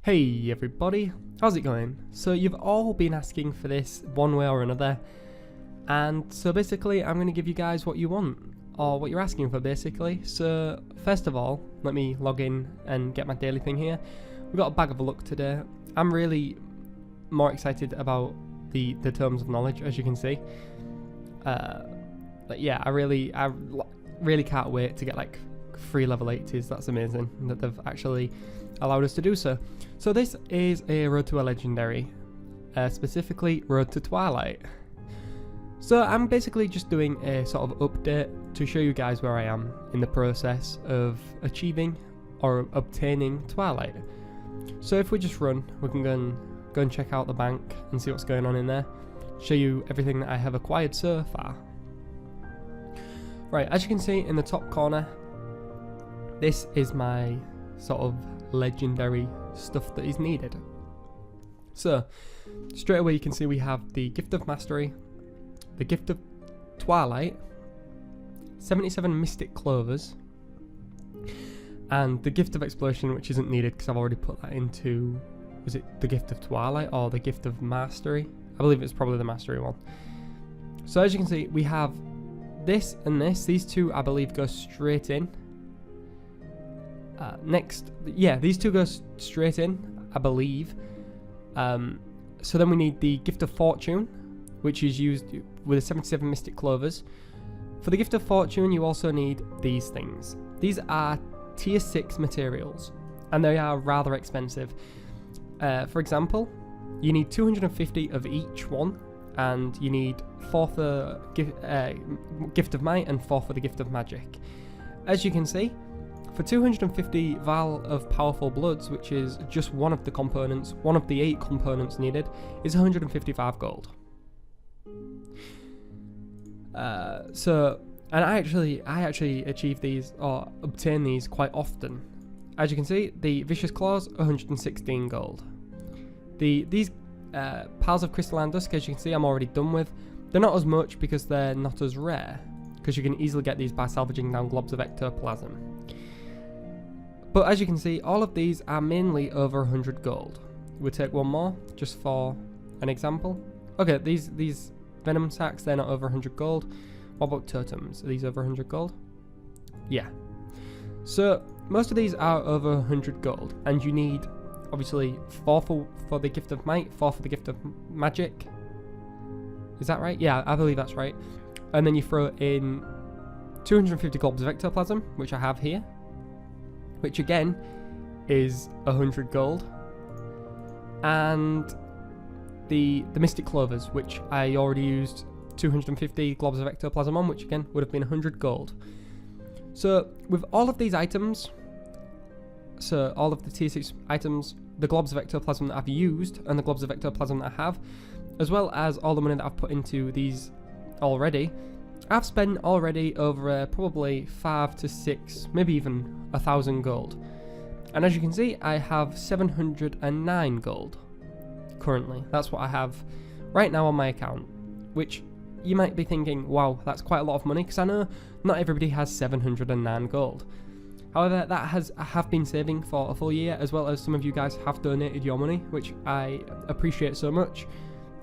Hey everybody, how's it going? So you've all been asking for this one way or another, and so basically I'm going to give you guys what you want, or what you're asking for basically. So first of all, let me log in and get my daily thing here. We've got a bag of luck today. I'm really more excited about the terms of knowledge, as you can see. But yeah, I really can't wait to get like 3 level 80s. That's amazing that they've actually allowed us to do so. So this is a Road to a Legendary, specifically Road to Twilight. So I'm basically just doing a sort of update to show you guys where I am in the process of achieving or obtaining Twilight. So if we just run, we can go and check out the bank and see what's going on in there. Show you everything that I have acquired so far. Right, as you can see in the top corner, this is my sort of legendary stuff that is needed. So straight away you can see we have the Gift of Mastery, the Gift of Twilight, 77 Mystic Clovers, and the Gift of Exploration, which isn't needed because I've already put that into, was it the Gift of Twilight or the Gift of Mastery? I believe it's probably the Mastery one. So as you can see, we have this and this. These two I believe go straight in. These two go straight in, I believe. So then we need the Gift of Fortune, which is used with the 77 Mystic Clovers. For the Gift of Fortune, you also need these things. These are tier 6 materials, and they are rather expensive. For example, you need 250 of each one, and you need 4 for Gift of Might and 4 for the Gift of Magic. As you can see, for 250 Vial of Powerful Bloods, which is just one of the components, one of the 8 components needed, is 155 gold. And I actually achieve these or obtain these quite often. As you can see, the Vicious Claws, 116 gold. These Piles of Crystalline Dusk, as you can see, I'm already done with. They're not as much because they're not as rare, because you can easily get these by salvaging down globs of ectoplasm. But as you can see, all of these are mainly over 100 gold. We'll take one more, just for an example. Okay, these venom sacks, they're not over 100 gold. What about totems? Are these over 100 gold? Yeah. So, most of these are over 100 gold, and you need, obviously, 4 for the Gift of Might, 4 for the Gift of Magic. Is that right? Yeah, I believe that's right. And then you throw in 250 globs of ectoplasm, which I have here, which again is 100 gold, and the Mystic Clovers, which I already used 250 globs of ectoplasm on, which again would have been 100 gold. So with all of these items, so all of the tier 6 items, the globs of ectoplasm that I've used and the globs of ectoplasm that I have, as well as all the money that I've put into these already, I've spent already over probably 5 to 6, maybe even 1,000 gold. And as you can see, I have 709 gold currently. That's what I have right now on my account, which you might be thinking, wow, that's quite a lot of money, because I know not everybody has 709 gold. However, I have been saving for a full year, as well as some of you guys have donated your money, which I appreciate so much.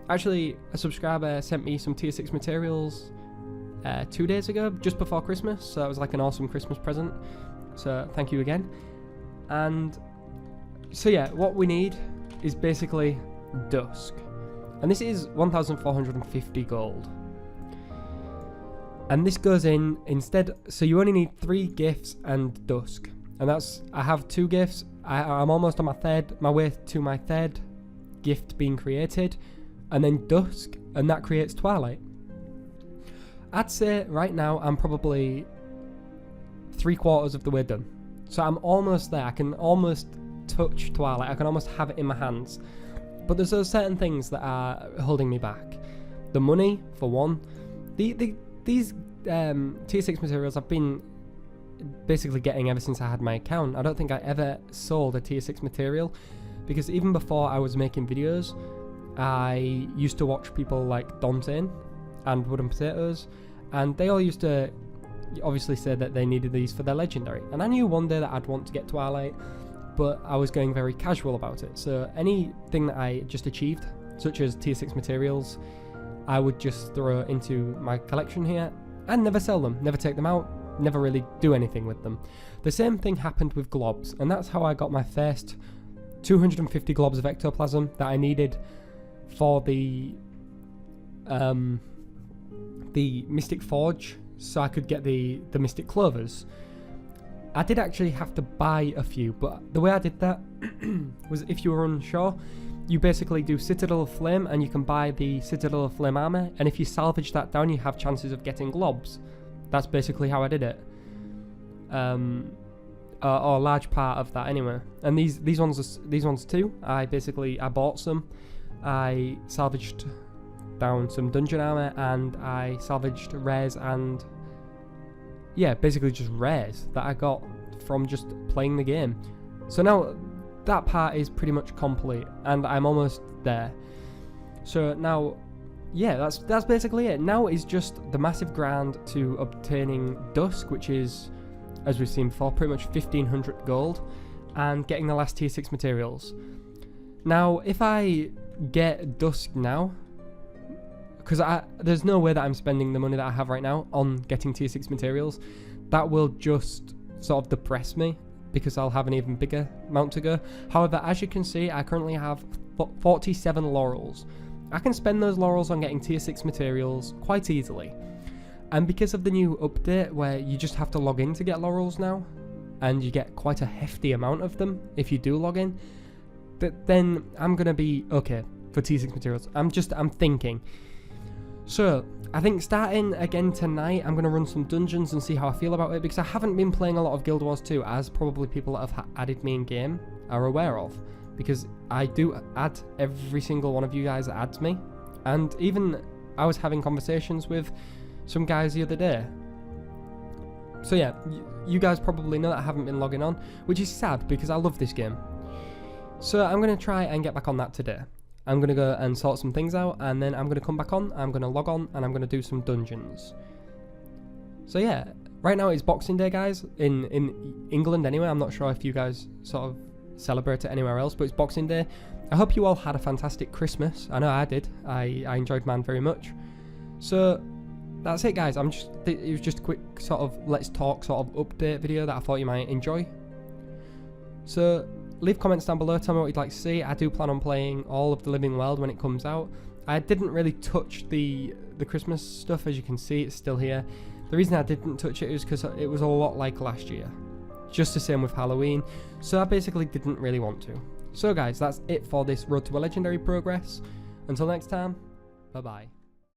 Actually, a subscriber sent me some tier 6 materials 2 days ago, just before Christmas, so that was like an awesome Christmas present, so thank you again. And so yeah, what we need is basically Dusk, and this is 1,450 gold, and this goes in instead, so you only need 3 gifts and Dusk, and that's, I have 2 gifts. I'm almost on my way to my 3rd gift being created, and then Dusk, and that creates Twilight. I'd say right now I'm probably 3/4 of the way done. So I'm almost there. I can almost touch Twilight. I can almost have it in my hands. But there's those certain things that are holding me back. The money, for one. These tier 6 materials I've been basically getting ever since I had my account. I don't think I ever sold a tier 6 material, because even before I was making videos, I used to watch people like Dante and Wooden Potatoes, and they all used to obviously say that they needed these for their legendary, and I knew one day that I'd want to get Twilight, but I was going very casual about it. So anything that I just achieved, such as tier 6 materials, I would just throw into my collection here and never sell them, never take them out, never really do anything with them. The same thing happened with globs, and that's how I got my first 250 globs of ectoplasm that I needed for the Mystic Forge, so I could get the Mystic Clovers. I did actually have to buy a few, but the way I did that was, if you were unsure, you basically do Citadel of Flame and you can buy the Citadel of Flame armor, and if you salvage that down you have chances of getting globs. That's basically how I did it. Or a large part of that anyway. And these ones too, I bought some. I salvaged down some dungeon armor, and I salvaged rares, and yeah, basically just rares that I got from just playing the game. So now that part is pretty much complete, and I'm almost there. So now, yeah, that's basically it. Now is just the massive grind to obtaining Dusk, which is, as we've seen before, pretty much 1500 gold, and getting the last tier 6 materials. Now, if I get Dusk now, because there's no way that I'm spending the money that I have right now on getting tier 6 materials, that will just sort of depress me, because I'll have an even bigger amount to go. However, as you can see, I currently have 47 laurels. I can spend those laurels on getting tier 6 materials quite easily. And because of the new update where you just have to log in to get laurels now, and you get quite a hefty amount of them if you do log in, then I'm going to be okay for tier 6 materials. I'm thinking. So, I think starting again tonight, I'm going to run some dungeons and see how I feel about it, because I haven't been playing a lot of Guild Wars 2, as probably people that have added me in game are aware of, because I do add every single one of you guys that adds me, and even I was having conversations with some guys the other day. So yeah, you guys probably know that I haven't been logging on, which is sad because I love this game. So I'm going to try and get back on that today. I'm going to go and sort some things out, and then I'm going to come back on, I'm going to log on, and I'm going to do some dungeons. So yeah, right now it's Boxing Day, guys, in England anyway. I'm not sure if you guys sort of celebrate it anywhere else, but it's Boxing Day. I hope you all had a fantastic Christmas. I know I did. I enjoyed mine very much. So that's it, guys. It was just a quick sort of let's talk sort of update video that I thought you might enjoy. So leave comments down below, tell me what you'd like to see. I do plan on playing all of the Living World when it comes out. I didn't really touch the Christmas stuff, as you can see, it's still here. The reason I didn't touch it is because it was a lot like last year. Just the same with Halloween, so I basically didn't really want to. So guys, that's it for this Road to a Legendary progress. Until next time, bye bye.